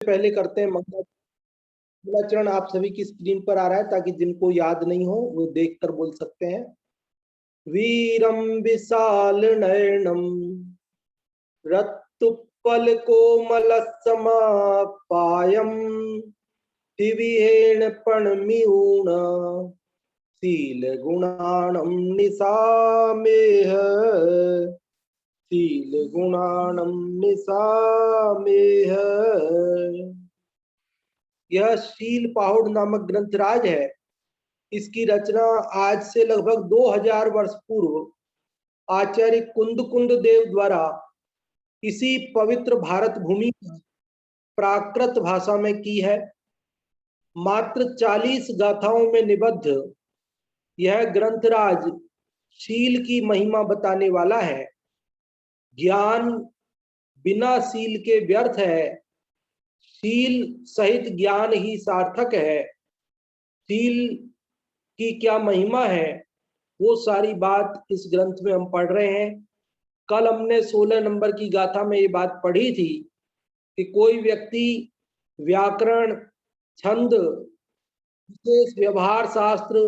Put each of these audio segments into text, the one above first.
पहले करते हैं मंगलाचरण। आप सभी की स्क्रीन पर आ रहा है ताकि जिनको याद नहीं हो वो देखकर बोल सकते हैं। वीरम विशाल नयनम रत्तुपल कोमल समापायम दिव्येण प्रणमिऊण शील गुणाणम निसामेह शील गुणाणम निसामेह। यह शील पाहुड़ नामक ग्रंथराज है। इसकी रचना आज से लगभग 2000 वर्ष पूर्व आचार्य कुंद देव द्वारा इसी पवित्र भारत भूमि में प्राकृत भाषा में की है। मात्र 40 गाथाओं में निबद्ध यह ग्रंथराज शील की महिमा बताने वाला है। ज्ञान बिना शील के व्यर्थ है, शील सहित ज्ञान ही सार्थक है। शील की क्या महिमा है वो सारी बात इस ग्रंथ में हम पढ़ रहे हैं। कल हमने 16 नंबर की गाथा में ये बात पढ़ी थी कि कोई व्यक्ति व्याकरण, छंद, विशेष व्यवहार शास्त्र,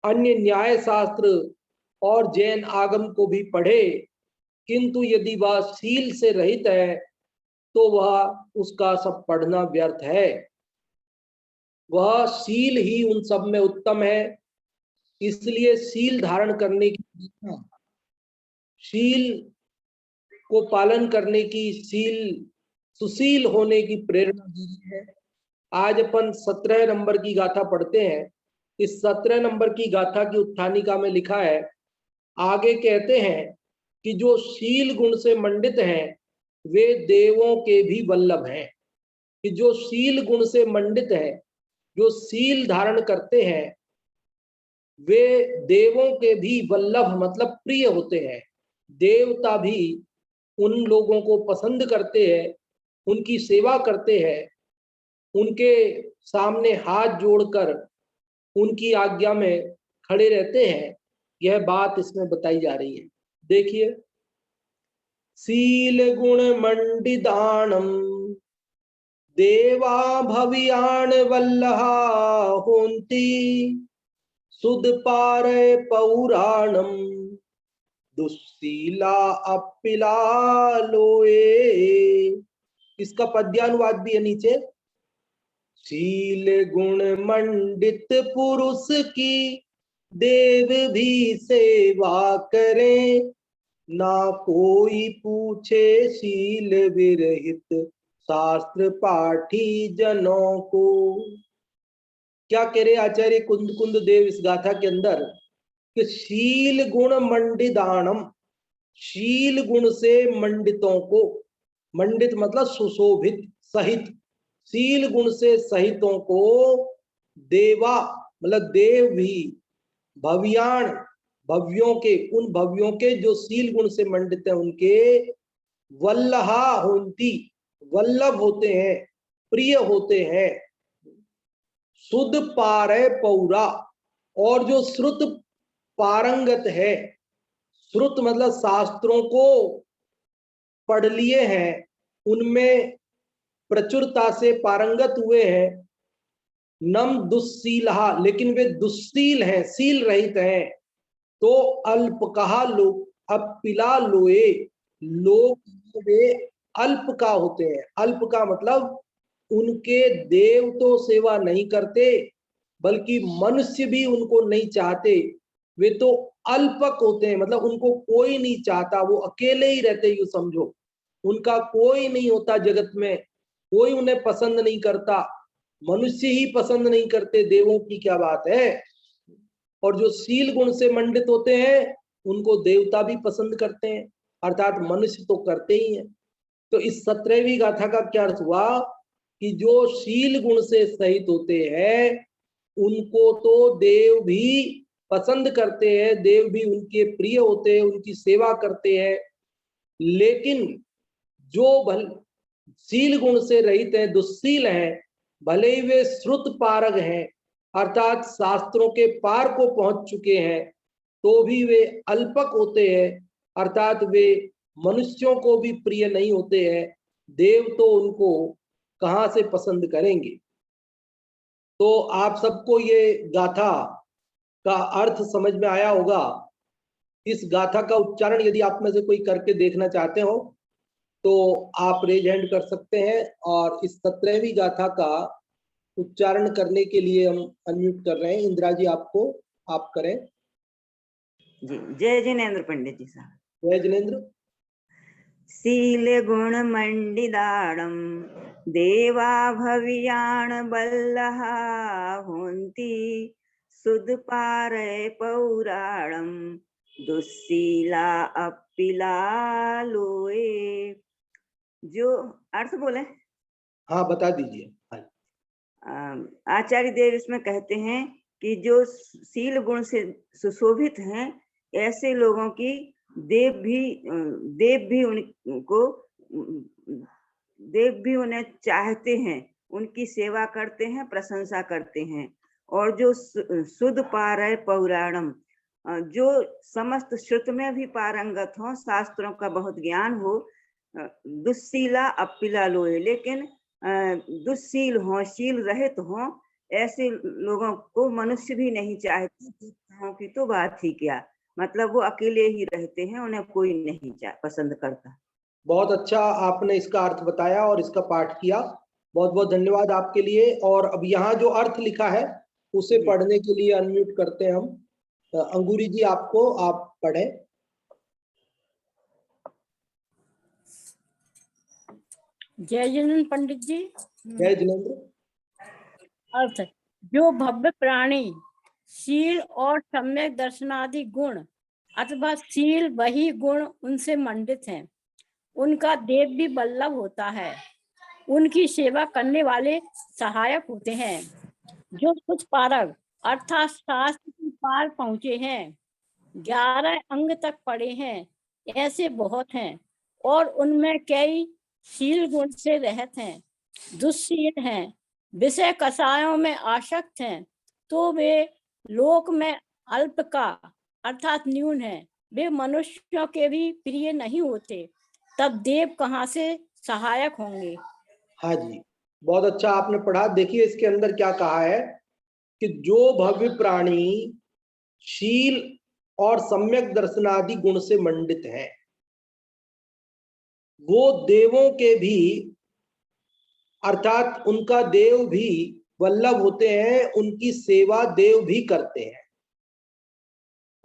अन्य न्याय शास्त्र और जैन आगम को भी पढ़े, किंतु यदि वह शील से रहित है तो वह उसका सब पढ़ना व्यर्थ है। वह शील ही उन सब में उत्तम है। इसलिए शील धारण करने की, शील को पालन करने की, सुशील होने की प्रेरणा दी गई है। आज अपन 17 नंबर की गाथा पढ़ते हैं। इस 17 नंबर की गाथा की उत्थानिका में लिखा है, आगे कहते हैं कि जो शील गुण से मंडित हैं वे देवों के भी वल्लभ हैं। कि जो शील गुण से मंडित है, जो शील धारण करते हैं, वे देवों के भी वल्लभ मतलब प्रिय होते हैं। देवता भी उन लोगों को पसंद करते हैं, उनकी सेवा करते हैं, उनके सामने हाथ जोड़कर उनकी आज्ञा में खड़े रहते हैं। यह बात इसमें बताई जा रही है। देखिए, शील गुण मंडिदानम देवा भवियान वल्लहा होंती सुद पारे पौराणम दुस्सीला अपिला लोए। इसका पद्यानुवाद भी है नीचे। शील गुण मंडित पुरुष की देव भी सेवा करें, ना कोई पूछे शील विरहित शास्त्र पाठी जनों को। क्या कह रहे आचार्य कुंद देव इस गाथा के अंदर कि शील गुण मंडिदानम, शील गुण से मंडितों को, मंडित मतलब सुशोभित, सहित, शील गुण से सहितों को देवा मतलब देव भी, भव्यान भव्यों के, उन भव्यों के जो शील गुण से मंडित है उनके वल्लहा होंती वल्लभ होते हैं, प्रिय होते हैं। सुध पारे पौरा, और जो श्रुत पारंगत है, श्रुत मतलब शास्त्रों को पढ़ लिए हैं, उनमें प्रचुरता से पारंगत हुए हैं। नम दुस्सीलहा, लेकिन वे दुस्सील हैं, सील रहित हैं। तो अल्प कहा लोग अपिला लोए, लोग वे अल्प का होते हैं। अल्प का मतलब उनके देव तो सेवा नहीं करते, बल्कि मनुष्य भी उनको नहीं चाहते। वे तो अल्पक होते हैं, मतलब उनको कोई नहीं चाहता, वो अकेले ही रहते, यू समझो। उनका कोई नहीं होता जगत में, कोई उन्हें पसंद नहीं करता। मनुष्य ही पसंद नहीं करते, देवों की क्या बात है। और जो शील गुण से मंडित होते हैं उनको देवता भी पसंद करते हैं, अर्थात मनुष्य तो करते ही हैं। तो इस 17वीं गाथा का क्या अर्थ हुआ कि जो शील गुण से सहित होते हैं उनको तो देव भी पसंद करते हैं, देव भी उनके प्रिय होते हैं, उनकी सेवा करते हैं। लेकिन जो शील गुण से रहित हैं, दुस्शील हैं, भले ही वे श्रुत पारग हैं, अर्थात शास्त्रों के पार को पहुंच चुके हैं, तो भी वे अल्पक होते हैं, अर्थात वे मनुष्यों को भी प्रिय नहीं होते हैं। देव तो उनको कहां से पसंद करेंगे। तो आप सबको ये गाथा का अर्थ समझ में आया होगा। इस गाथा का उच्चारण यदि आप में से कोई करके देखना चाहते हो तो आप रेज हैंड कर सकते हैं, और इस 17वीं गाथा का उच्चारण करने के लिए हम अनम्यूट कर रहे हैं। इंदिरा जी आपको, आप करें जी। जय जिनेन्द्र पंडित जी साहब। जय जिनेन्द्र। शील गुण मंडिदाड़म देवा भवियाण बल्लहा होंती सुध पारे पौराणम दुस्सीला अपिला लोए। जो अर्थ बोले, हाँ बता दीजिए। आचार्य देव इसमें कहते हैं कि जो शील गुण से सुशोभित हैं, ऐसे लोगों की देव भी उन्हें चाहते हैं, उनकी सेवा करते हैं, प्रशंसा करते हैं। और जो शुद्ध पारय पौराणम, जो समस्त श्रुत में भी पारंगत हो, शास्त्रों का बहुत ज्ञान हो, दुस्सीला अपिला लोए, लेकिन दुस्सील हो, शील रहित हो, ऐसे लोगों को मनुष्य भी नहीं चाहते की तो बात ही क्या, मतलब वो अकेले ही रहते हैं, उन्हें कोई नहीं पसंद करता। बहुत अच्छा आपने इसका अर्थ बताया और इसका पाठ किया, बहुत बहुत धन्यवाद आपके लिए। और अब यहाँ जो अर्थ लिखा है उसे पढ़ने के लिए अनम्यूट करते हैं हम। अंगूरी जी आपको, आप पढ़ें। जय जिनेन्द्र पंडित जी। जय जिनेन्द्र। अर्थ, जो भव्य प्राणी शील और सम्यक दर्शनादि गुण अथवा शील वही गुण उनसे मंडित हैं, उनका देव भी वल्लभ होता है, उनकी सेवा करने वाले सहायक होते हैं। जो कुछ पारग अर्थात शास्त्र के पार पहुंचे हैं, 11 अंग तक पढ़े हैं, ऐसे बहुत हैं, और उनमें कई शील गुण से रहित हैं, दुस्सील हैं, विषय कषायों में आसक्त हैं, तो वे लोक में अल्प का अर्थात न्यून है, वे मनुष्यों के भी प्रिय नहीं होते, तब देव कहाँ से सहायक होंगे। हाँ जी, बहुत अच्छा आपने पढ़ा। देखिए इसके अंदर क्या कहा है कि जो भव्य प्राणी शील और सम्यक दर्शनादि गुण से मंडित हैं, वो देवों के भी अर्थात उनका देव भी वल्लभ होते हैं, उनकी सेवा देव भी करते हैं।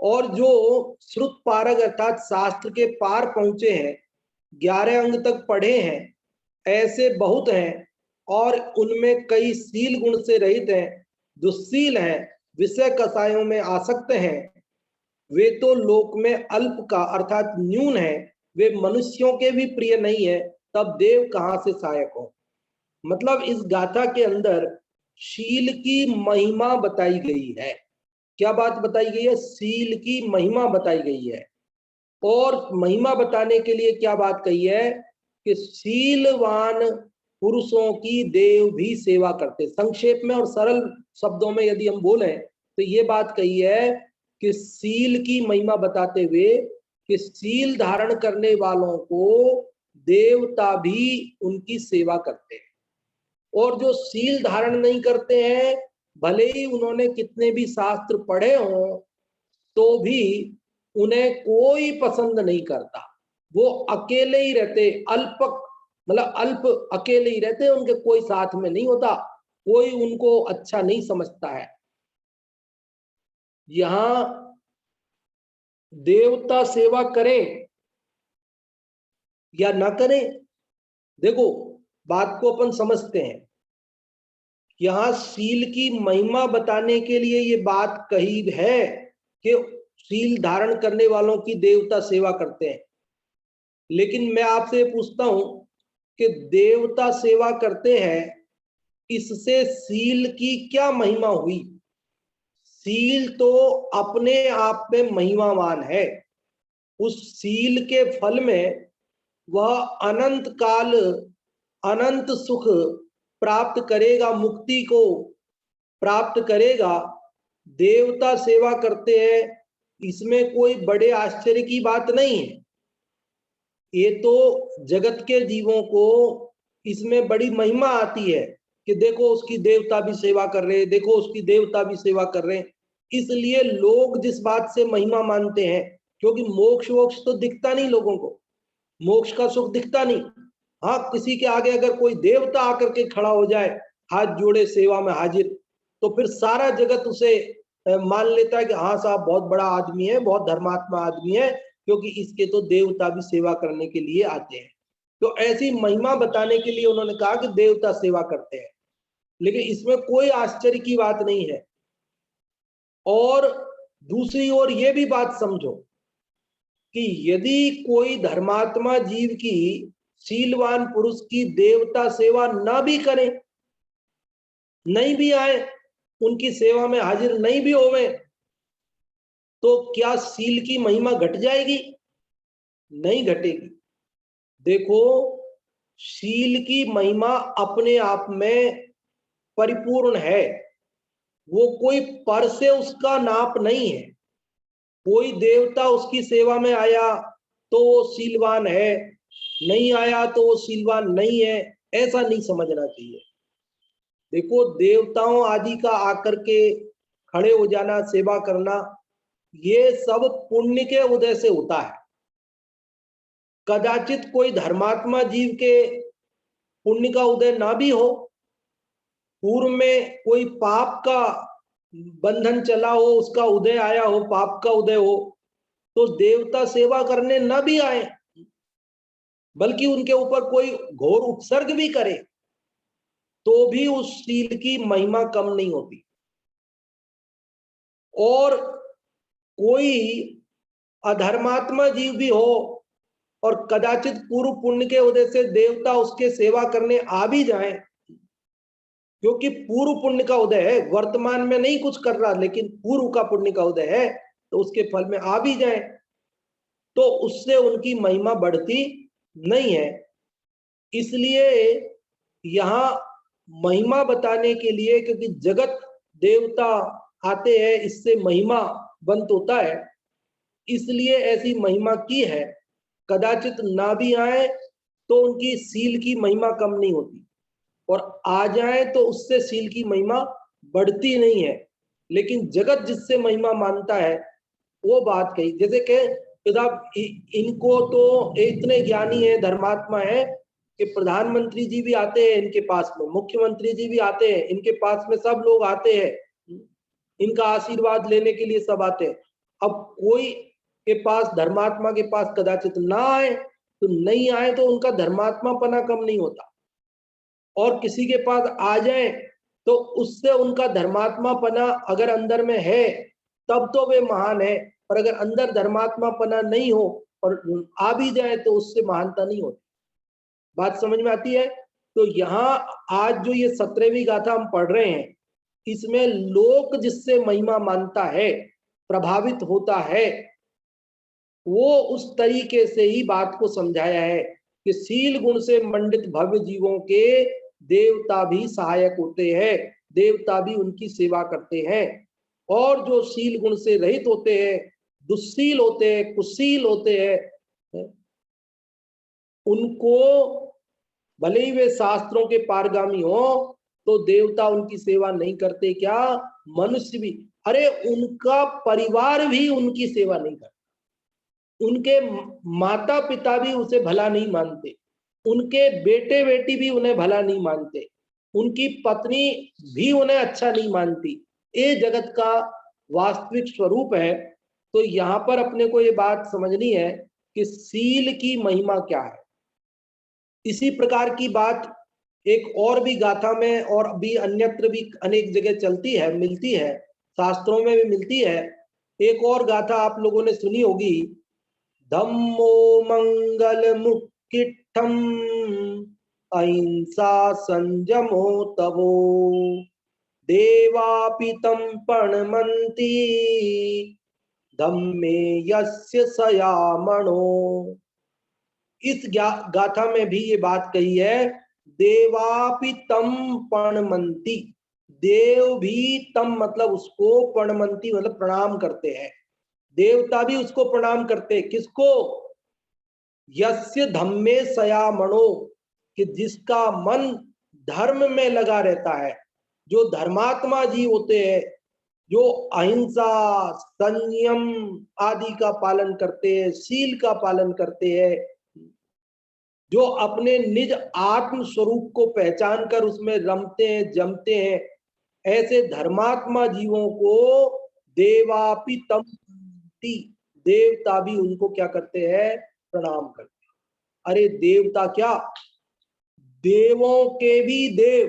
और जो श्रुत पारग अर्थात शास्त्र के पार पहुंचे हैं, 11 अंग तक पढ़े हैं, ऐसे बहुत हैं, और उनमें कई शील गुण से रहित हैं, दुस्सील हैं, विषय कषायों में आसक्त हैं, वे तो लोक में अल्प का अर्थात न्यून है, वे मनुष्यों के भी प्रिय नहीं है, तब देव कहां से सहायक हो। मतलब इस गाथा के अंदर शील की महिमा बताई गई है। क्या बात बताई गई है? शील की महिमा बताई गई है। और महिमा बताने के लिए क्या बात कही है कि शीलवान पुरुषों की देव भी सेवा करते। संक्षेप में और सरल शब्दों में यदि हम बोलें तो ये बात कही है कि शील की महिमा बताते हुए कि शील धारण करने वालों को देवता भी उनकी सेवा करते हैं, और जो शील धारण नहीं करते हैं, भले ही उन्होंने कितने भी शास्त्र पढ़े हों, तो भी उन्हें कोई पसंद नहीं करता। वो अकेले ही रहते, मतलब अल्प अकेले ही रहते, उनके कोई साथ में नहीं होता, कोई उनको अच्छा नहीं समझता है। यहां देवता सेवा करें या ना करें, देखो बात को अपन समझते हैं। यहां शील की महिमा बताने के लिए ये बात कही है कि शील धारण करने वालों की देवता सेवा करते हैं। लेकिन मैं आपसे पूछता हूं कि देवता सेवा करते हैं, इससे शील की क्या महिमा हुई? शील तो अपने आप में महिमावान है। उस शील के फल में वह अनंत काल अनंत सुख प्राप्त करेगा, मुक्ति को प्राप्त करेगा। देवता सेवा करते हैं, इसमें कोई बड़े आश्चर्य की बात नहीं है। ये तो जगत के जीवों को इसमें बड़ी महिमा आती है कि देखो उसकी देवता भी सेवा कर रहे हैं, देखो उसकी देवता भी सेवा कर रहे हैं। इसलिए लोग जिस बात से महिमा मानते हैं, क्योंकि मोक्ष वोक्ष तो दिखता नहीं लोगों को, मोक्ष का सुख दिखता नहीं। हाँ, किसी के आगे अगर कोई देवता आकर के खड़ा हो जाए, हाथ जोड़े सेवा में हाजिर, तो फिर सारा जगत उसे मान लेता है कि हाँ साहब बहुत बड़ा आदमी है, बहुत धर्मात्मा आदमी है, क्योंकि इसके तो देवता भी सेवा करने के लिए आते हैं। तो ऐसी महिमा बताने के लिए उन्होंने कहा कि देवता सेवा करते हैं, लेकिन इसमें कोई आश्चर्य की बात नहीं है। और दूसरी ओर ये भी बात समझो कि यदि कोई धर्मात्मा जीव की, शीलवान पुरुष की देवता सेवा ना भी करे, नहीं भी आए, उनकी सेवा में हाजिर नहीं भी होवे, तो क्या शील की महिमा घट जाएगी? नहीं घटेगी। देखो, शील की महिमा अपने आप में परिपूर्ण है, वो कोई पर से उसका नाप नहीं है। कोई देवता उसकी सेवा में आया तो वो शीलवान है, नहीं आया तो वो शीलवान नहीं है, ऐसा नहीं समझना चाहिए। देखो, देवताओं आदि का आकर के खड़े हो जाना, सेवा करना, ये सब पुण्य के उदय से होता है। कदाचित कोई धर्मात्मा जीव के पुण्य का उदय ना भी हो, पूर्व में कोई पाप का बंधन चला हो, उसका उदय आया हो, पाप का उदय हो, तो देवता सेवा करने न भी आए, बल्कि उनके ऊपर कोई घोर उपसर्ग भी करे, तो भी उस शील की महिमा कम नहीं होती। और कोई अधर्मात्मा जीव भी हो और कदाचित पूर्व पुण्य के उदय से देवता उसके सेवा करने आ भी जाए, क्योंकि पूर्व पुण्य का उदय है, वर्तमान में नहीं कुछ कर रहा, लेकिन पूर्व का पुण्य का उदय है, तो उसके फल में आ भी जाए, तो उससे उनकी महिमा बढ़ती नहीं है। इसलिए यहां महिमा बताने के लिए, क्योंकि जगत देवता आते हैं, इससे महिमा बंत होता है, इसलिए ऐसी महिमा की है। कदाचित ना भी आए तो उनकी शील की महिमा कम नहीं होती, और आ जाए तो उससे शील की महिमा बढ़ती नहीं है। लेकिन जगत जिससे महिमा मानता है वो बात कही, जैसे कि इनको तो इतने ज्ञानी है, धर्मात्मा है कि प्रधानमंत्री जी भी आते हैं इनके पास में, मुख्यमंत्री जी भी आते हैं इनके पास में, सब लोग आते हैं इनका आशीर्वाद लेने के लिए, सब आते हैं। अब कोई के पास, धर्मात्मा के पास कदाचित ना आए, तो नहीं आए तो उनका धर्मात्मापना कम नहीं होता, और किसी के पास आ जाए तो उससे उनका धर्मात्मापना अगर अंदर में है तब तो वे महान है, पर अगर अंदर धर्मात्मापना नहीं हो और आ भी जाए तो उससे महानता नहीं होती। बात समझ में आती है? तो यहाँ आज जो ये 17वीं गाथा हम पढ़ रहे हैं, इसमें लोक जिससे महिमा मानता है, प्रभावित होता है, वो उस तरीके से ही बात को समझाया है कि शील गुण से मंडित भव्य जीवों के देवता भी सहायक होते हैं, देवता भी उनकी सेवा करते हैं। और जो शील गुण से रहित होते हैं, दुस्शील होते हैं, कुशील होते हैं, उनको भले ही वे शास्त्रों के पारगामी हो, तो देवता उनकी सेवा नहीं करते। क्या मनुष्य भी, अरे उनका परिवार भी उनकी सेवा नहीं करता, उनके माता पिता भी उसे भला नहीं मानते, उनके बेटे बेटी भी उन्हें भला नहीं मानते, उनकी पत्नी भी उन्हें अच्छा नहीं मानती। ये जगत का वास्तविक स्वरूप है। तो यहाँ पर अपने को ये बात समझनी है कि शील की महिमा क्या है। इसी प्रकार की बात एक और भी गाथा में और भी अन्यत्र भी अनेक जगह चलती है, मिलती है, शास्त्रों में भी मिलती है। एक और गाथा आप लोगों ने सुनी होगी, धम्मो मंगल मुक्तिठम अहिंसा संयमो तवो देवापितम प्रणमन्ति धम्मे यस्य सयामणो। इस गाथा में भी ये बात कही है, देवापि तम प्रणमन्ति, देव भी तम मतलब उसको, प्रणमन्ति मतलब प्रणाम करते हैं, देवता भी उसको प्रणाम करते हैं। किसको? यस्य धम्मे सयामणो, कि जिसका मन धर्म में लगा रहता है, जो धर्मात्मा जीव होते हैं, जो अहिंसा, संयम आदि का पालन करते हैं, शील का पालन करते हैं, जो अपने निज आत्म स्वरूप को पहचान कर उसमें रमते हैं, जमते हैं, ऐसे धर्मात्मा जीवों को देवापि तम देवता भी उनको क्या करते हैं? प्रणाम करते हैं। अरे देवता क्या, देवों के भी देव,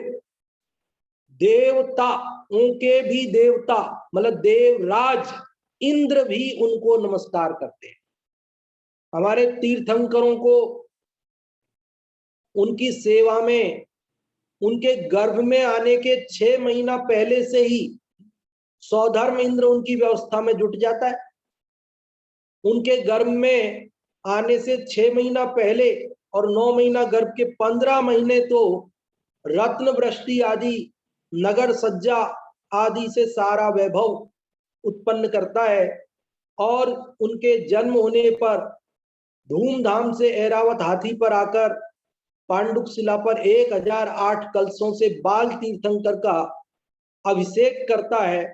देवता उनके भी देवता, मतलब देवराज इंद्र भी उनको नमस्कार करते हैं। हमारे तीर्थंकरों को उनकी सेवा में, उनके गर्भ में आने के 6 महीना पहले से ही सौधर्म इंद्र उनकी व्यवस्था में जुट जाता है। उनके गर्भ में आने से 6 महीना पहले और 9 महीना गर्भ के 15 महीने तो रत्न वृष्टि आदि, नगर सज्जा आदि से सारा वैभव उत्पन्न करता है। और उनके जन्म होने पर धूमधाम से ऐरावत हाथी पर आकर पांडुक शिला पर 1008 कलशों से बाल तीर्थंकर का अभिषेक करता है।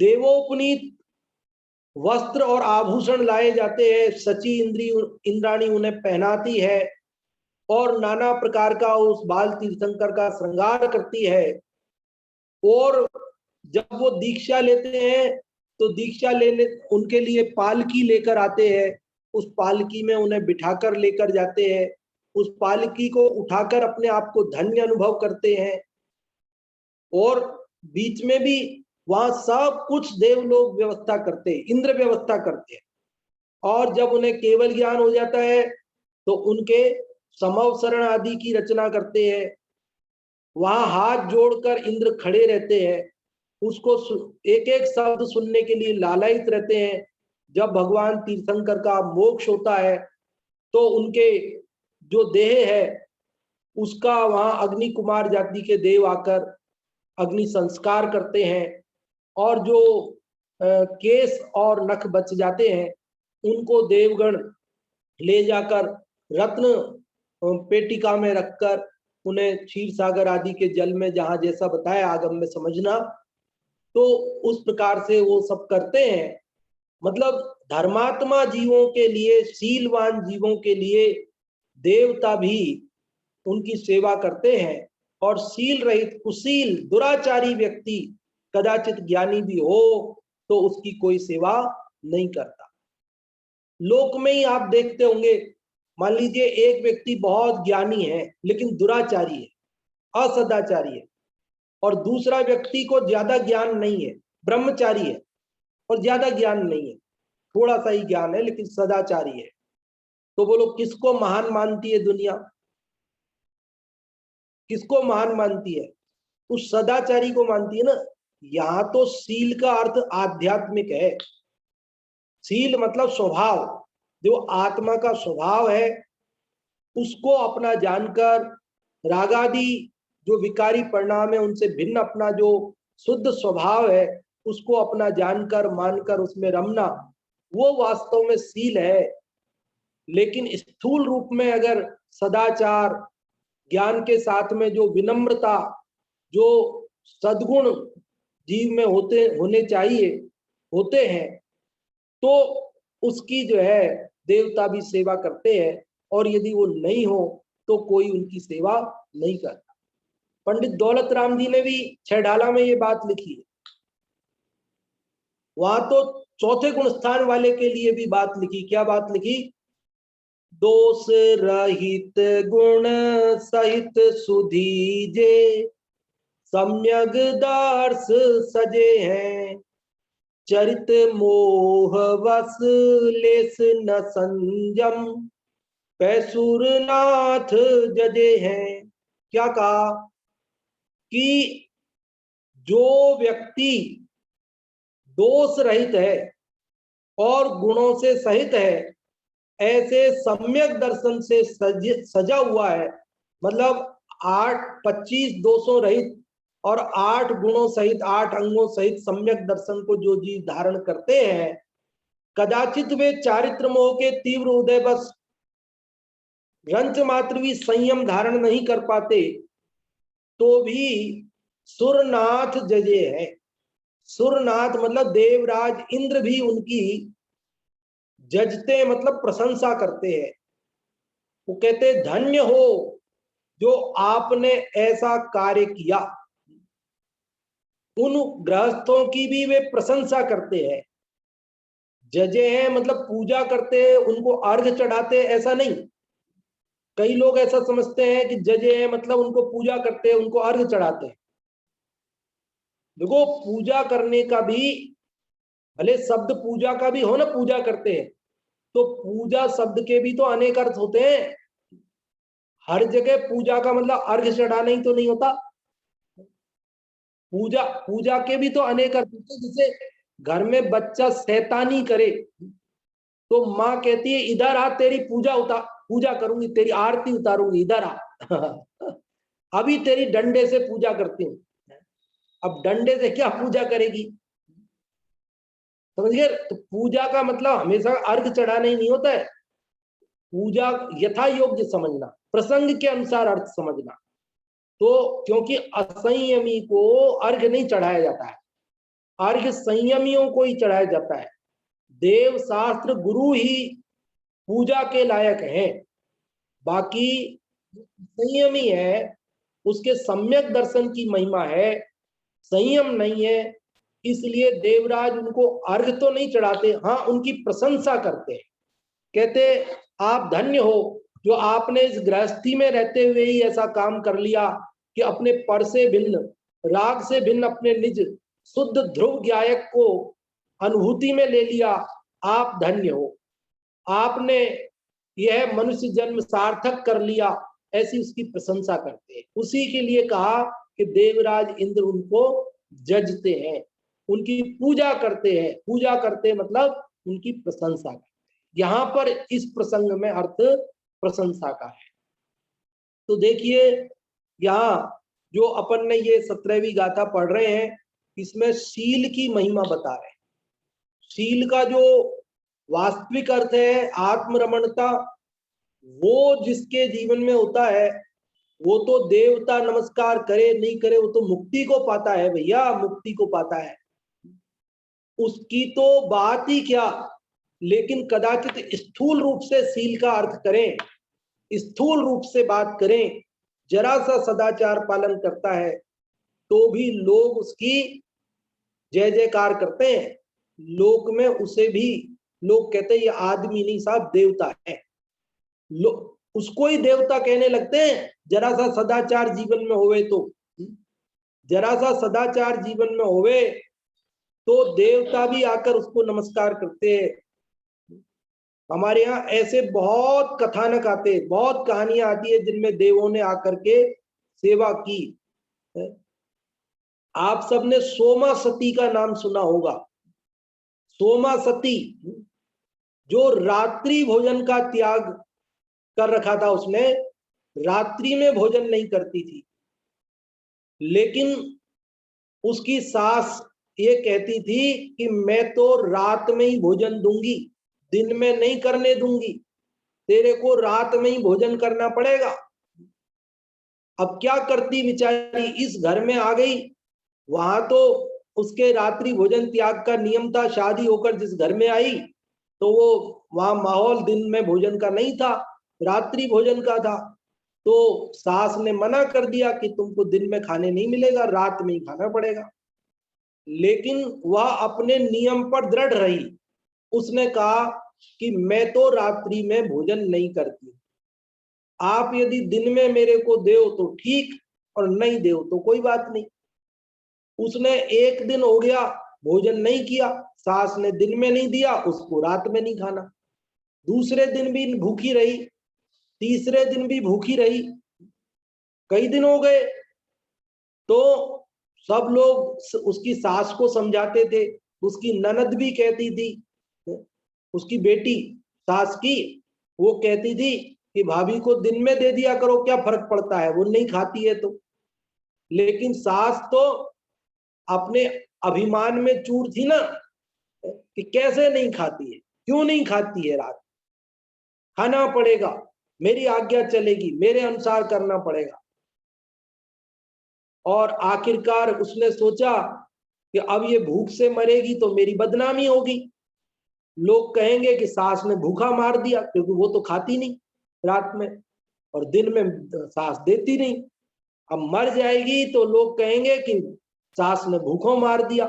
देवोपनीत वस्त्र और आभूषण लाए जाते हैं, सची इंद्राणी उन्हें पहनाती है और नाना प्रकार का उस बाल तीर्थंकर का श्रृंगार करती है। और जब वो दीक्षा लेते हैं तो दीक्षा लेने उनके लिए पालकी लेकर आते हैं, उस पालकी में उन्हें बिठाकर लेकर जाते हैं, उस पालकी को उठाकर अपने आप को धन्य अनुभव करते हैं। और बीच में भी वहां सब कुछ देवलोग व्यवस्था करते हैं, इंद्र व्यवस्था करते हैं। और जब उन्हें केवल ज्ञान हो जाता है तो उनके समवसरण आदि की रचना करते हैं। वहां हाथ जोड़कर इंद्र खड़े रहते हैं, उसको एक एक शब्द सुनने के लिए लालायित रहते हैं। जब भगवान तीर्थंकर का मोक्ष होता है तो उनके जो देह है उसका वहां अग्नि कुमार जाति के देव आकर अग्नि संस्कार करते हैं। और जो केस और नख बच जाते हैं उनको देवगण ले जाकर रत्न पेटिका में रखकर उन्हें क्षीर सागर आदि के जल में, जहां जैसा बताया आगम में समझना, तो उस प्रकार से वो सब करते हैं। मतलब धर्मात्मा जीवों के लिए, शीलवान जीवों के लिए देवता भी उनकी सेवा करते हैं। और शील रहित कुशील दुराचारी व्यक्ति कदाचित ज्ञानी भी हो तो उसकी कोई सेवा नहीं करता। लोक में ही आप देखते होंगे, मान लीजिए एक व्यक्ति बहुत ज्ञानी है लेकिन दुराचारी है, असदाचारी है, और दूसरा व्यक्ति को ज्यादा ज्ञान नहीं है, ब्रह्मचारी है और ज्यादा ज्ञान नहीं है, थोड़ा सा ही ज्ञान है लेकिन सदाचारी है, तो बोलो किसको महान मानती है दुनिया? किसको महान मानती है? उस सदाचारी को मानती है ना। यहाँ तो शील का अर्थ आध्यात्मिक है। शील मतलब स्वभाव, जो आत्मा का स्वभाव है उसको अपना जानकर, रागादि जो विकारी परिणाम है उनसे भिन्न अपना जो शुद्ध स्वभाव है उसको अपना जानकर, मानकर उसमें रमना, वो वास्तव में शील है। लेकिन स्थूल रूप में अगर सदाचार, ज्ञान के साथ में जो विनम्रता, जो सद्गुण जीव में होने चाहिए, होते हैं, तो उसकी जो है देवता भी सेवा करते हैं। और यदि वो नहीं हो तो कोई उनकी सेवा नहीं करता। पंडित दौलत राम जी ने भी छहडाला में ये बात लिखी है। वहां तो चौथे गुण स्थान वाले के लिए भी बात लिखी। क्या बात लिखी? दोष रहित गुण सहित सुधीजे, सम्यग दर्श सजे हैं, चरित मोह वस लेस न संयम, पैसुर नाथ जजे हैं। क्या कहा कि जो व्यक्ति दोष रहित है और गुणों से सहित है, ऐसे सम्यक दर्शन से सजा हुआ है, मतलब 25 दोषों रहित और 8 गुणों सहित, 8 अंगों सहित सम्यक दर्शन को जो जीव धारण करते हैं, कदाचित वे चारित्र मोह के तीव्र उदय बस रंच मात्र भी संयम धारण नहीं कर पाते तो भी सुरनाथ जजे है। सुरनाथ मतलब देवराज इंद्र भी उनकी जजते मतलब प्रशंसा करते हैं। वो कहते धन्य हो जो आपने ऐसा कार्य किया। उन गृहस्थों की भी वे प्रशंसा करते हैं। जजे हैं मतलब पूजा करते हैं, उनको अर्घ चढ़ाते हैं, ऐसा नहीं। कई लोग ऐसा समझते हैं कि जजे हैं मतलब उनको पूजा करते हैं, उनको अर्घ चढ़ाते हैं। देखो पूजा करने का भी, भले शब्द पूजा का भी हो ना, पूजा करते हैं, तो पूजा शब्द के भी तो अनेक अर्थ होते हैं। हर जगह पूजा का मतलब अर्घ चढ़ाना ही तो नहीं होता। पूजा पूजा के भी तो अनेक अर्थ होते हैं। जैसे घर में बच्चा शैतानी करे तो माँ कहती है इधर आ, तेरी पूजा करूंगी, तेरी आरती उतारूंगी, इधर आ। अभी तेरी डंडे से पूजा करती हूँ। अब डंडे से क्या पूजा करेगी, समझ गए? तो पूजा का मतलब हमेशा अर्घ चढ़ाना ही नहीं होता है। पूजा यथा योग्य समझना, प्रसंग के अनुसार अर्थ समझना। तो क्योंकि असंयमी को अर्घ नहीं चढ़ाया जाता है, अर्घ संयमियों को ही चढ़ाया जाता है। देव शास्त्र गुरु ही पूजा के लायक हैं। बाकी संयमी है उसके सम्यक दर्शन की महिमा है, संयम नहीं है, इसलिए देवराज उनको अर्घ तो नहीं चढ़ाते, हाँ उनकी प्रशंसा करते हैं। कहते आप धन्य हो जो आपने इस गृहस्थी में रहते हुए ही ऐसा काम कर लिया कि अपने पर से भिन्न, राग से भिन्न अपने निज शुद्ध ध्रुव गायक को अनुभूति में ले लिया। आप धन्य हो, आपने यह मनुष्य जन्म सार्थक कर लिया, ऐसी उसकी प्रशंसा करते हैं। उसी के लिए कहा कि देवराज इंद्र उनको जजते हैं, उनकी पूजा करते हैं। पूजा करते मतलब उनकी प्रशंसा करते हैं। यहां पर इस प्रसंग में अर्थ प्रशंसा का है। तो देखिए यहाँ जो अपन ने ये 17वीं गाथा पढ़ रहे हैं, इसमें शील की महिमा बता रहे हैं। शील का जो वास्तविक अर्थ है आत्मरमणता, वो जिसके जीवन में होता है वो तो देवता नमस्कार करे नहीं करे, वो तो मुक्ति को पाता है भैया, मुक्ति को पाता है। उसकी तो बात ही क्या, लेकिन कदाचित स्थूल रूप से शील का अर्थ करें, स्थूल रूप से बात करें, जरा सा सदाचार पालन करता है तो भी लोग उसकी जय जयकार करते हैं। लोक में उसे भी लोग कहते हैं ये आदमी नहीं साहब देवता है, उसको ही देवता कहने लगते हैं। जरा सा सदाचार जीवन में होवे तो, जरा सा सदाचार जीवन में होवे तो देवता भी आकर उसको नमस्कार करते हैं। हमारे यहाँ ऐसे बहुत कथानक आते, बहुत कहानियां आती है जिनमें देवों ने आकर के सेवा की। आप सबने सोमा सती का नाम सुना होगा। सोमा सती जो रात्रि भोजन का त्याग कर रखा था, उसने रात्रि में भोजन नहीं करती थी, लेकिन उसकी सास ये कहती थी कि मैं तो रात में ही भोजन दूंगी, दिन में नहीं करने दूंगी, तेरे को रात में ही भोजन करना पड़ेगा। अब क्या करती बेचारी, इस घर में आ गई, वहां तो उसके रात्रि भोजन त्याग का नियम था। शादी होकर जिस घर में आई तो वो वहां माहौल दिन में भोजन का नहीं था, रात्रि भोजन का था। तो सास ने मना कर दिया कि तुमको दिन में खाने नहीं मिलेगा, रात में ही खाना पड़ेगा। लेकिन वह अपने नियम पर दृढ़ रही। उसने कहा कि मैं तो रात्रि में भोजन नहीं करती, आप यदि दिन में मेरे को देओ तो ठीक, और नहीं देओ तो कोई बात नहीं। उसने एक दिन हो गया भोजन नहीं किया, सास ने दिन में नहीं दिया, उसको रात में नहीं खाना। दूसरे दिन भी भूखी रही, तीसरे दिन भी भूखी रही, कई दिन हो गए। तो सब लोग उसकी सास को समझाते थे, उसकी ननद भी कहती थी, उसकी बेटी सास की, वो कहती थी कि भाभी को दिन में दे दिया करो, क्या फर्क पड़ता है, वो नहीं खाती है तो। लेकिन सास तो अपने अभिमान में चूर थी ना, कि कैसे नहीं खाती है, क्यों नहीं खाती है, रात खाना पड़ेगा। मेरी आज्ञा चलेगी, मेरे अनुसार करना पड़ेगा। और आखिरकार उसने सोचा कि अब ये भूख से मरेगी तो मेरी बदनामी होगी, लोग कहेंगे कि सास ने भूखा मार दिया, क्योंकि वो तो खाती नहीं रात में और दिन में सास देती नहीं। अब मर जाएगी तो लोग कहेंगे कि सास ने भूखों मार दिया।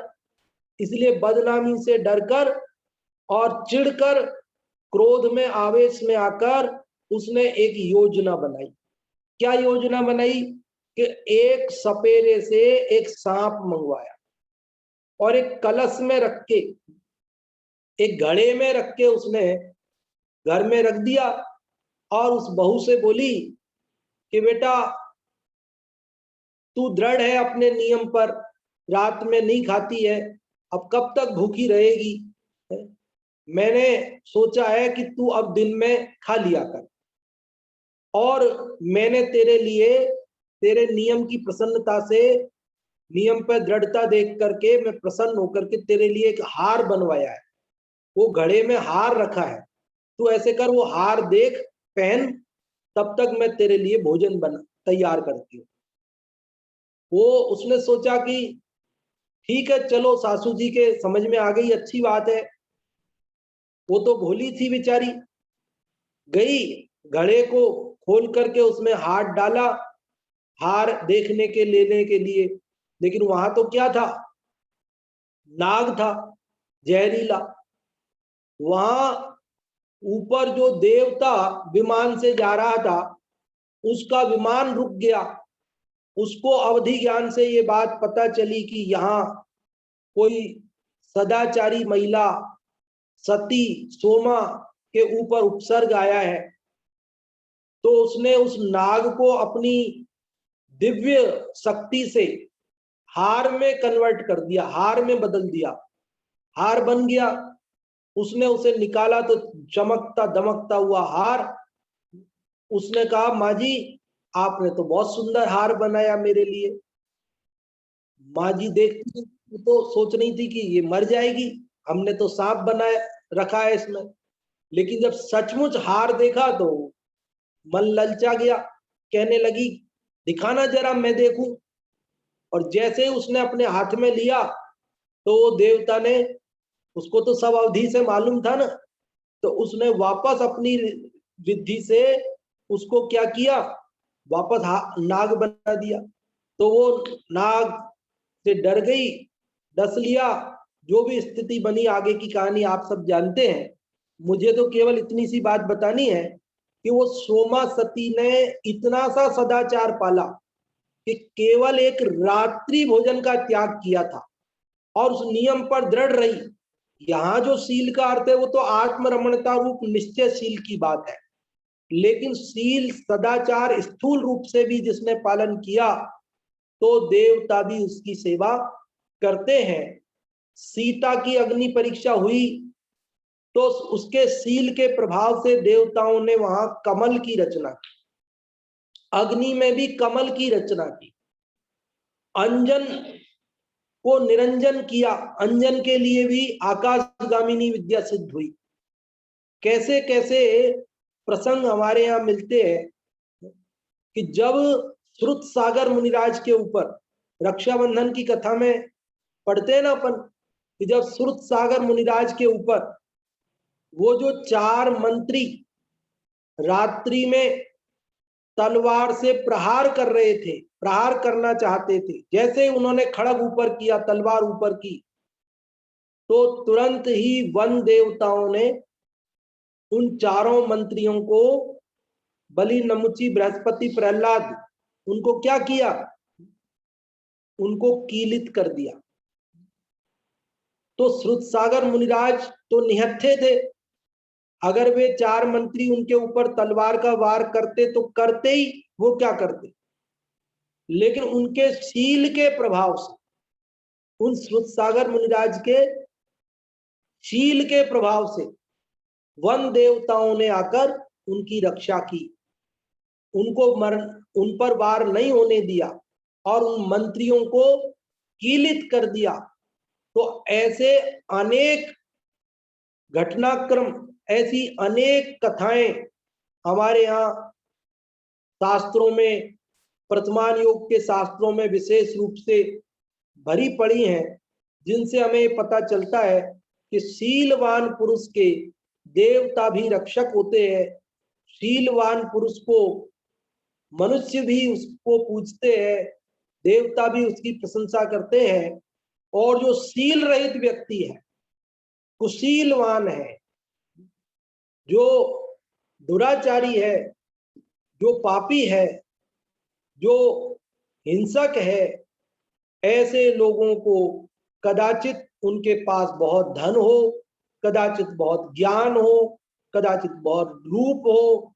इसलिए बदनामी से डरकर और चिढ़कर, क्रोध में, आवेश में आकर उसने एक योजना बनाई। क्या योजना बनाई कि एक सपेरे से एक सांप मंगवाया और एक कलश में रख के, एक घड़े में रख के उसने घर में रख दिया और उस बहू से बोली कि बेटा तू दृढ़ है अपने नियम पर, रात में नहीं खाती है, अब कब तक भूखी रहेगी? मैंने सोचा है कि तू अब दिन में खा लिया कर, और मैंने तेरे लिए, तेरे नियम की प्रसन्नता से, नियम पर दृढ़ता देख करके मैं प्रसन्न होकर के तेरे लिए एक हार बनवाया है। वो घड़े में हार रखा है, तू ऐसे कर, वो हार देख, पहन, तब तक मैं तेरे लिए भोजन बना तैयार करती हूँ। वो उसने सोचा कि ठीक है, चलो सासू जी के समझ में आ गई, अच्छी बात है। वो तो भोली थी बेचारी, गई घड़े को खोल करके उसमें हाथ डाला हार देखने के, लेने के लिए, लेकिन वहां तो क्या था? नाग था, जहरीला। वहां ऊपर जो देवता विमान से जा रहा था, उसका विमान रुक गया। उसको अवधि ज्ञान से ये बात पता चली कि यहाँ कोई सदाचारी महिला सती सोमा के ऊपर उपसर्ग आया है। तो उसने उस नाग को अपनी दिव्य शक्ति से हार में कन्वर्ट कर दिया, हार में बदल दिया, हार बन गया। उसने उसे निकाला तो चमकता दमकता हुआ हार। उसने कहा, माँ जी आपने तो बहुत सुंदर हार बनाया मेरे लिए। माँ जी देखती तो सोच रही थी कि ये मर जाएगी, हमने तो सांप बनाया रखा है इसमें। लेकिन जब सचमुच हार देखा तो मन ललचा गया, कहने लगी दिखाना जरा मैं देखूं। और जैसे ही उसने अपने हाथ में लिया तो वो देवता ने, उसको तो सब अवधि से मालूम था ना, तो उसने वापस अपनी विधि से उसको क्या किया, वापस नाग बना दिया। तो वो नाग से डर गई, डस लिया। जो भी स्थिति बनी, आगे की कहानी आप सब जानते हैं। मुझे तो केवल इतनी सी बात बतानी है कि वो सोमा सती ने इतना सा सदाचार पाला कि केवल एक रात्रि भोजन का त्याग किया था और उस नियम पर दृढ़ रही। यहाँ जो शील का अर्थ है वो तो आत्मरमणता रूप निश्चयशील की बात है, लेकिन शील सदाचार स्थूल रूप से भी जिसने पालन किया तो देवता भी उसकी सेवा करते हैं। सीता की अग्नि परीक्षा हुई तो उसके शील के प्रभाव से देवताओं ने वहां कमल की रचना की, अग्नि में भी कमल की रचना की। अंजन को निरंजन किया, अंजन के लिए भी आकाशगामिनी विद्या सिद्ध हुई। कैसे कैसे प्रसंग हमारे यहाँ मिलते हैं कि जब श्रुत सागर मुनिराज के ऊपर, रक्षाबंधन की कथा में पढ़ते हैं ना अपन, कि जब श्रुत सागर मुनिराज के ऊपर वो जो 4 मंत्री रात्रि में तलवार से प्रहार कर रहे थे, प्रहार करना चाहते थे, जैसे उन्होंने खड़ग ऊपर किया, तलवार ऊपर की, तो तुरंत ही वन देवताओं ने उन 4 मंत्रियों को, बलि, नमुची, बृहस्पति, प्रहलाद, उनको क्या किया? उनको कीलित कर दिया। तो श्रुतसागर मुनिराज तो निहत्थे थे, अगर वे 4 मंत्री उनके ऊपर तलवार का वार करते तो करते ही, वो क्या करते? लेकिन उनके शील के प्रभाव से, उन श्रुतसागर मुनिराज के शील के प्रभाव से वन देवताओं ने आकर उनकी रक्षा की, उनको उन पर वार नहीं होने दिया और उन मंत्रियों को कीलित कर दिया। तो ऐसे अनेक घटनाक्रम, ऐसी अनेक कथाएं हमारे यहाँ शास्त्रों में, वर्तमान योग के शास्त्रों में विशेष रूप से भरी पड़ी हैं, जिनसे हमें पता चलता है कि शीलवान पुरुष के देवता भी रक्षक होते हैं। शीलवान पुरुष को मनुष्य भी उसको पूजते हैं, देवता भी उसकी प्रशंसा करते हैं। और जो शील रहित व्यक्ति है, कुशीलवान है, जो दुराचारी है, जो पापी है, जो हिंसक है, ऐसे लोगों को कदाचित उनके पास बहुत धन हो, कदाचित बहुत ज्ञान हो, कदाचित बहुत रूप हो,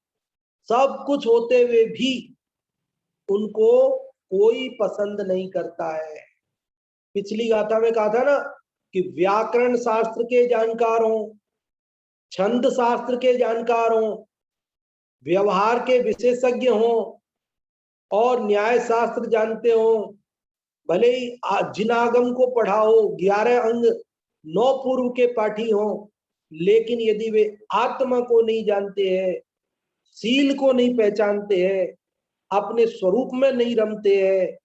सब कुछ होते हुए भी उनको कोई पसंद नहीं करता है। पिछली गाथा में कहा था ना कि व्याकरण शास्त्र के जानकार हों, छंद शास्त्र के जानकार हों, व्यवहार के विशेषज्ञ हों और न्याय शास्त्र जानते हों, भले ही जिनागम को पढ़ा हो, 11 अंग 9 पूर्व के पाठी हों, लेकिन यदि वे आत्मा को नहीं जानते हैं, शील को नहीं पहचानते हैं, अपने स्वरूप में नहीं रमते हैं,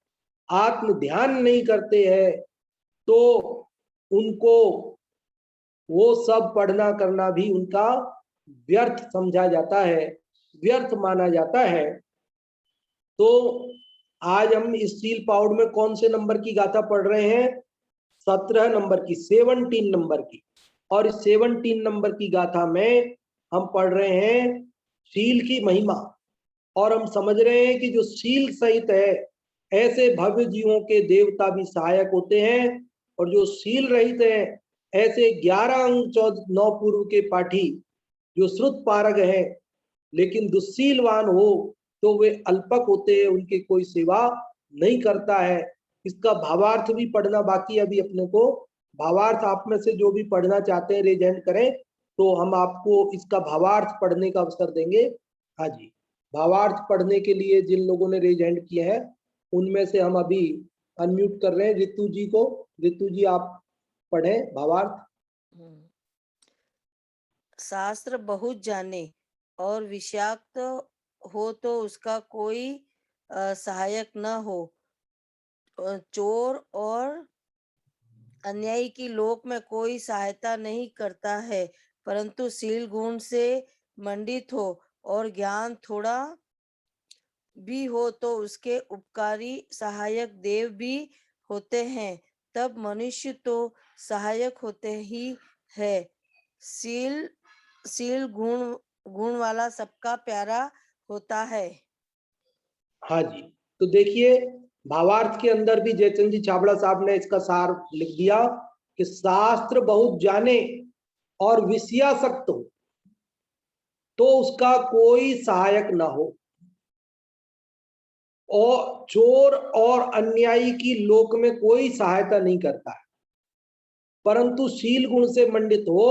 आत्म ध्यान नहीं करते हैं, तो उनको वो सब पढ़ना करना भी उनका व्यर्थ समझा जाता है, व्यर्थ माना जाता है। तो आज हम इस शील पाउड में कौन से नंबर की गाथा पढ़ रहे हैं? 17 नंबर की, 17 नंबर की। और इस 17 नंबर की गाथा में हम पढ़ रहे हैं शील की महिमा, और हम समझ रहे हैं कि जो शील सहित है, ऐसे भव्य जीवों के देवता भी सहायक होते हैं, और जो शील रहित है, ऐसे 11 अंग 9 पूर्व के पाठी जो श्रुत पारग है लेकिन दुस्शीलवान हो तो वे अल्पक होते हैं, उनकी कोई सेवा नहीं करता है। इसका भावार्थ भी पढ़ना बाकी अभी अपने को। भावार्थ आप में से जो भी पढ़ना चाहते हैं रेज हैंड करें, तो हम आपको इसका भावार्थ पढ़ने का अवसर देंगे। हाँ जी, भावार्थ पढ़ने के लिए जिन लोगों ने रेज हैंड किए हैं उनमें से हम अभी अनम्यूट कर रहे हैं रितु जी को। रितु जी आप पढ़ें भावार्थ। शास्त्र बहुत जाने और विषाक्त हो तो उसका कोई सहायक न हो। चोर और अन्यायी की लोक में कोई सहायता नहीं करता है, परंतु शील गुण से मंडित हो और ज्ञान थोड़ा भी हो तो उसके उपकारी सहायक देव भी होते हैं, तब मनुष्य तो सहायक होते ही है। शील गुण वाला सबका प्यारा होता है। हाँ जी, तो देखिए भावार्थ के अंदर भी जयचंद जी छाबड़ा साहब ने इसका सार लिख दिया कि शास्त्र बहुत जाने और विषयासक्त हो तो उसका कोई सहायक ना हो, और चोर और अन्यायी की लोक में कोई सहायता नहीं करता है, परंतु शील गुण से मंडित हो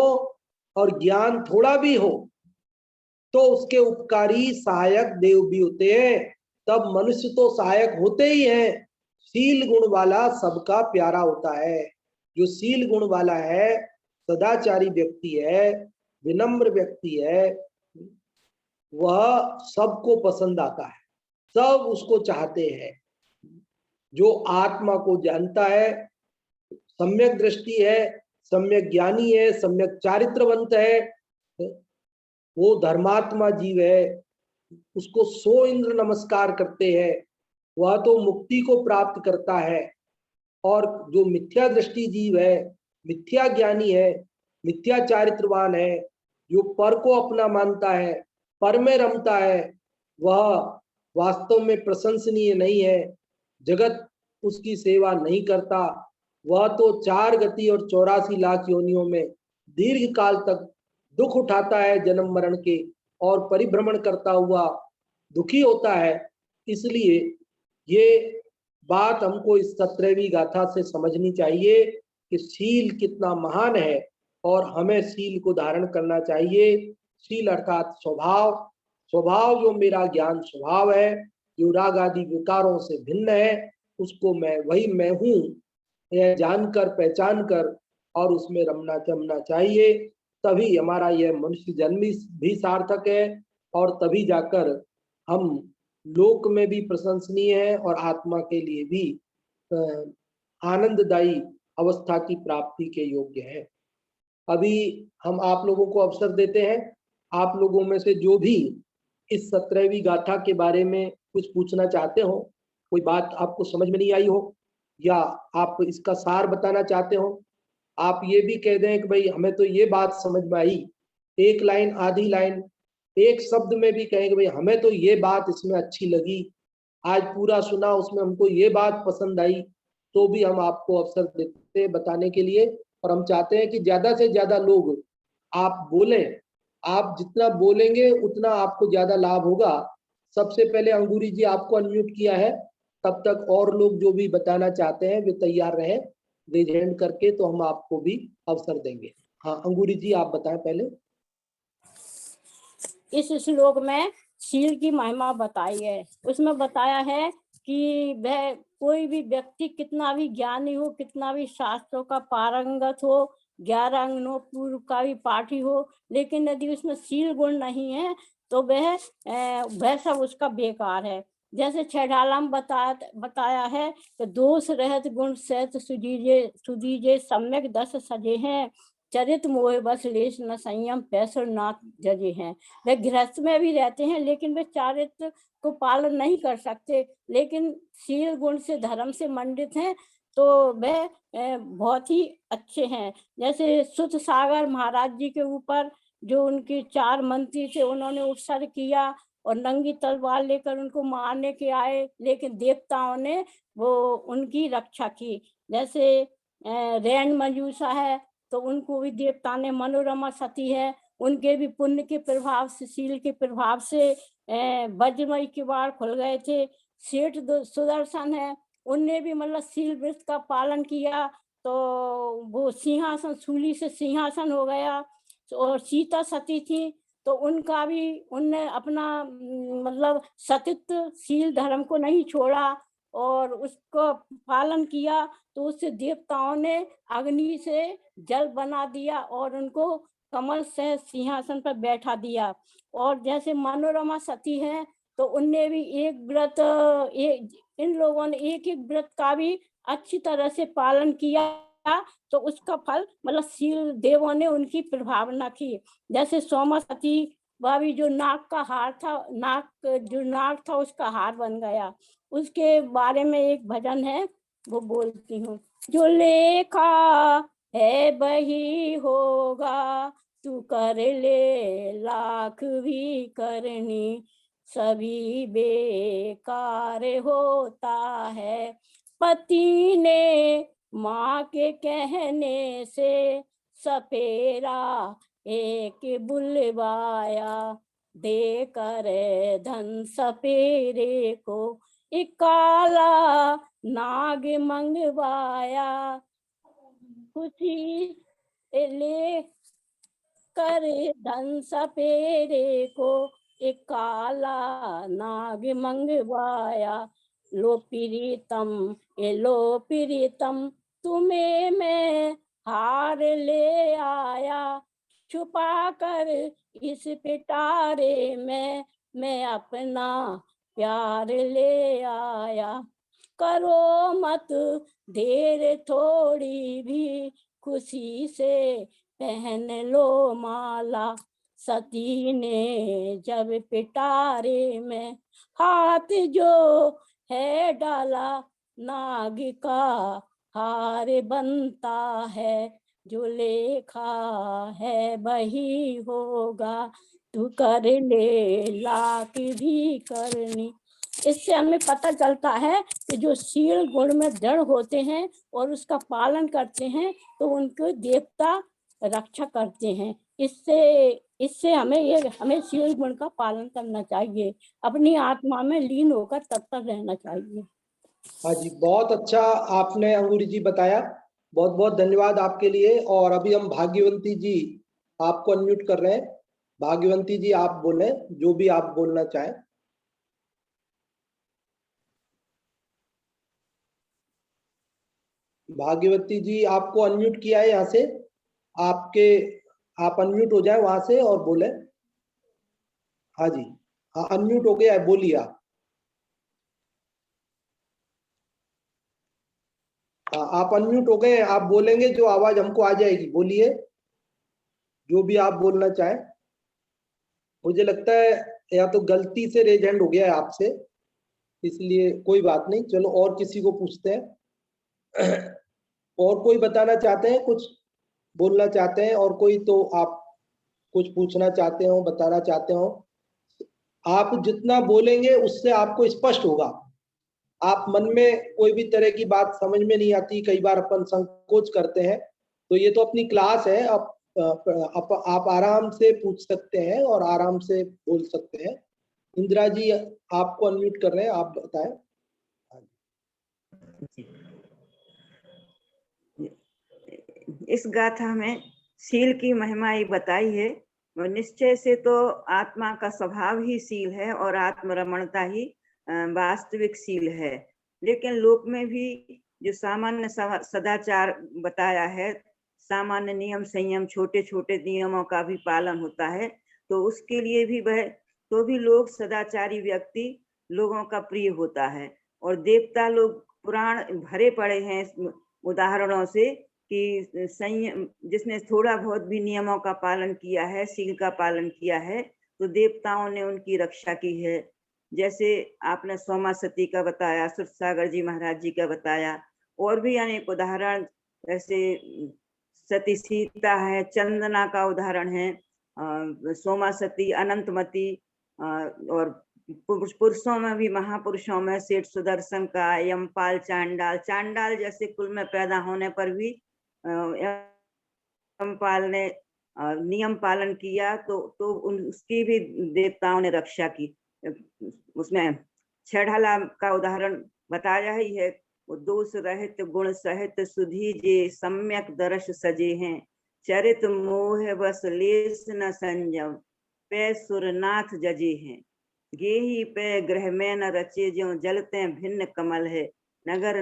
और ज्ञान थोड़ा भी हो तो उसके उपकारी सहायक देव भी होते हैं, तब मनुष्य तो सहायक होते ही हैं। शील गुण वाला सबका प्यारा होता है। जो शील गुण वाला है, सदाचारी व्यक्ति है, विनम्र व्यक्ति है, वह सबको पसंद आता है, सब उसको चाहते हैं। जो आत्मा को जानता है, सम्यक दृष्टि है, सम्यक ज्ञानी है, सम्यक चारित्रवंत है, वो धर्मात्मा जीव है, उसको 100 इंद्र नमस्कार करते हैं, वह तो मुक्ति को प्राप्त करता है। और जो मिथ्या दृष्टि जीव है, मिथ्या ज्ञानी है, मिथ्या चारित्रवान है, जो पर को अपना मानता है, पर में रमता है, वह वास्तव में प्रशंसनीय नहीं है, जगत उसकी सेवा नहीं करता। वह तो 4 गति और 84 लाख योनियों में दीर्घ काल तक दुख उठाता है जन्म मरण के, और परिभ्रमण करता हुआ दुखी होता है। इसलिए ये बात हमको इस 17वीं गाथा से समझनी चाहिए कि शील कितना महान है और हमें शील को धारण करना चाहिए। शील अर्थात स्वभाव, स्वभाव जो मेरा ज्ञान स्वभाव है, जो राग आदि विकारों से भिन्न है, उसको मैं हूँ यह जानकर पहचान कर और उसमें रमना चमना चाहिए, तभी हमारा यह मनुष्य जन्म भी सार्थक है और तभी जाकर हम लोक में भी प्रशंसनीय है और आत्मा के लिए भी आनंददायी अवस्था की प्राप्ति के योग्य है। अभी हम आप लोगों को अवसर देते हैं, आप लोगों में से जो भी इस 17वीं गाथा के बारे में कुछ पूछना चाहते हो, कोई बात आपको समझ में नहीं आई हो या आप इसका सार बताना चाहते हो, आप ये भी कह दें कि भाई हमें तो ये बात समझ में आई, एक लाइन, आधी लाइन, एक शब्द में भी कहेंगे भाई हमें तो ये बात इसमें अच्छी लगी, आज पूरा सुना उसमें हमको ये बात पसंद आई, तो भी हम आपको अवसर देते हैं बताने के लिए। और हम चाहते हैं कि ज्यादा से ज्यादा लोग आप बोलें, आप जितना बोलेंगे उतना आपको ज्यादा लाभ होगा। सबसे पहले अंगूरी जी आपको अनम्यूट किया है, तब तक और लोग जो भी बताना चाहते हैं वे तैयार रहें रेज हैंड करके, तो हम आपको भी अवसर देंगे। हाँ अंगूरी जी आप बताएं पहले। इस श्लोक में शील की महिमा बताई है। उसमें बताया है कि वह कोई भी व्यक्ति कितना भी ज्ञानी हो, कितना भी शास्त्रों का पारंगत हो, 11 अंगों पूर्व का भी पाठी हो, लेकिन यदि उसमें शील गुण नहीं है तो वह सब उसका बेकार है। जैसे छेड़ाला में बताया है कि दोष रहत गुण सहित सुदीजे सम्यक 10 सजे हैं, चरित मोह बस लेश न संयम पैसर नाथ जजे हैं। वे गृहस्थ में भी रहते हैं लेकिन वे चारित्र को पालन नहीं कर सकते, लेकिन शील गुण से धर्म से मंडित हैं तो वे बहुत ही अच्छे हैं। जैसे सुत सागर महाराज जी के ऊपर जो उनके 4 मंत्री थे, उन्होंने उत्सर्ग किया और नंगी तलवार लेकर उनको मारने के आए, लेकिन देवताओं ने वो उनकी रक्षा की। जैसे रैन मंजूषा है तो उनको भी देवता ने, मनोरमा सती है, उनके भी पुण्य के प्रभाव से, शील के प्रभाव से वज्रमयी किवाड़ खुल गए थे। सेठ सुदर्शन है, उनने भी मतलब शील व्रत का पालन किया तो वो सिंहासन, सूली से सिंहासन हो गया। और सीता सती थी तो उनका भी, उनने अपना मतलब सतीत्व शील धर्म को नहीं छोड़ा और उसको पालन किया, तो उससे देवताओं ने अग्नि से जल बना दिया और उनको कमल से सिंहासन पर बैठा दिया। और जैसे मनोरमा सती है तो उनने भी एक व्रत, इन लोगों ने एक एक व्रत का भी अच्छी तरह से पालन किया तो उसका फल मतलब शील देवों ने उनकी प्रभावना की। जैसे सोमा सती, वह भी जो नाक का हार था, नाक था उसका हार बन गया। उसके बारे में एक भजन है, वो बोलती हूँ। जो लेखा है वही होगा, तू कर ले लाख भी करनी, सभी बेकार होता है। पति ने माँ के कहने से सपेरा एक बुलवाया, देकर धन सपेरे को एक काला नाग मंगवाया। खुशी ले कर धन सपेरे को एक काला नाग मंगवाया। लो प्रीतम तुम्हें मैं हार ले आया, छुपा कर इस पिटारे में मैं अपना प्यार ले आया। करो मत देर थोड़ी भी, खुशी से पहन लो माला। सती ने जब पिटारे में हाथ जो है डाला, नाग का हार बनता है। जो लेखा है वही होगा, तू कर ले लाख भी करनी। इससे हमें पता चलता है कि जो शील गुण में दृढ़ होते हैं और उसका पालन करते हैं तो उनको देवता रक्षा करते हैं। इससे हमें शील गुण का पालन करना चाहिए, अपनी आत्मा में लीन होकर तत्पर रहना चाहिए। हाँ जी, बहुत अच्छा आपने अंगूरी जी बताया, बहुत बहुत धन्यवाद आपके लिए। और अभी हम भाग्यवंती जी आपको अनम्यूट कर रहे हैं। भाग्यवंती जी आप बोलें जो भी आप बोलना चाहें। भाग्यवती जी आपको अनम्यूट किया है, यहाँ से आप अनम्यूट हो जाए वहां से और बोले। हाँ जी, हाँ अनम्यूट हो गया है, बोलिए आप। हाँ, आप अनम्यूट हो गए हैं, आप बोलेंगे जो आवाज हमको आ जाएगी, बोलिए जो भी आप बोलना चाहें। मुझे लगता है या तो गलती से रेज हैंड हो गया है आपसे, इसलिए कोई बात नहीं, चलो और किसी को पूछते हैं। और कोई बताना चाहते हैं, कुछ बोलना चाहते हैं और कोई, तो आप कुछ पूछना चाहते हो, बताना चाहते हो। आप जितना बोलेंगे उससे आपको स्पष्ट होगा। आप मन में कोई भी तरह की बात समझ में नहीं आती, कई बार अपन संकोच करते हैं, तो ये तो अपनी क्लास है, आप आराम से पूछ सकते हैं और आराम से बोल सकते हैं। इंदिरा जी आपको अनम्यूट कर रहे हैं, आप बताएं। इस गाथा में शील की महिमा ही बताई है। और निश्चय से तो आत्मा का स्वभाव ही शील है और आत्मरमणता ही वास्तविक शील है। लेकिन लोक में भी जो सामान्य सदाचार बताया है, सामान्य नियम संयम, छोटे छोटे नियमों का भी पालन होता है, तो उसके लिए भी वह तो भी लोग सदाचारी व्यक्ति लोगों का प्रिय होता है। और देवता लोग पुराण भरे पड़े हैं उदाहरणों से कि संयम, जिसने थोड़ा बहुत भी नियमों का पालन किया है, शील का पालन किया है, तो देवताओं ने उनकी रक्षा की है। जैसे आपने सोमा सती का बताया, सुरसागर जी महाराज जी का बताया, और भी अनेक उदाहरण, जैसे सती सीता है, चंदना का उदाहरण है, सोमा सती, अनंतमती, और पुरुषों में भी महापुरुषों में सेठ सुदर्शन का, यमपाल, चांडाल, चांडाल जैसे कुल में पैदा होने पर भी यमपाल ने नियम पालन किया, तो उसकी भी देवताओं ने रक्षा की। उसमें छेढ़ला का उदाहरण बताया ही है, वो दोष रहित गुण सहित सुधीजे सम्यक दर्श सजे हैं, चरित मोह बस लेस न संजम, पे सुरनाथ जजे हैं, गेही पे ग्रह में न रचे ज्यों जलते भिन्न कमल है, नगर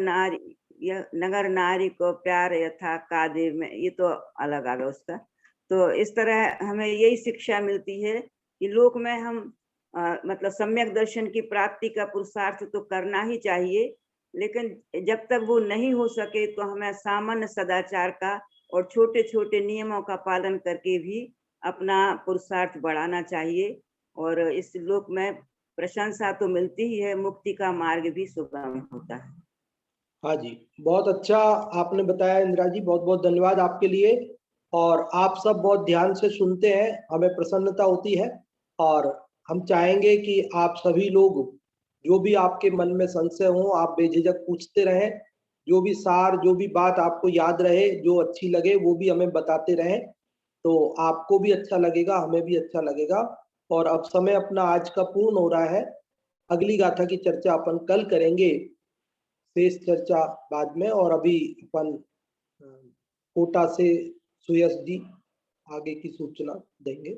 नारी को प्यार यथा कादिर में। ये तो अलग आ गया उसका। तो इस तरह हमें यही शिक्षा मिलती है कि लोक में हम मतलब सम्यक दर्शन की प्राप्ति का पुरुषार्थ तो करना ही चाहिए, लेकिन जब तक वो नहीं हो सके तो हमें सामान्य सदाचार का और छोटे छोटे नियमों का पालन करके भी अपना पुरुषार्थ बढ़ाना चाहिए। और इस लोक में प्रशंसा तो मिलती ही है, मुक्ति का मार्ग भी सुगम होता है। हाँ जी, बहुत अच्छा आपने बताया इंदिरा जी, बहुत बहुत धन्यवाद आपके लिए। और आप सब बहुत ध्यान से सुनते हैं, हमें प्रसन्नता होती है। और हम चाहेंगे कि आप सभी लोग, जो भी आपके मन में संशय हो, आप बेझिझक पूछते रहें। जो भी सार, जो भी बात आपको याद रहे, जो अच्छी लगे, वो भी हमें बताते रहें, तो आपको भी अच्छा लगेगा, हमें भी अच्छा लगेगा। और अब समय अपना आज का पूर्ण हो रहा है। अगली गाथा की चर्चा अपन कल करेंगे, शेष चर्चा बाद में। और अभी अपन कोटा से सुयश जी आगे की सूचना देंगे।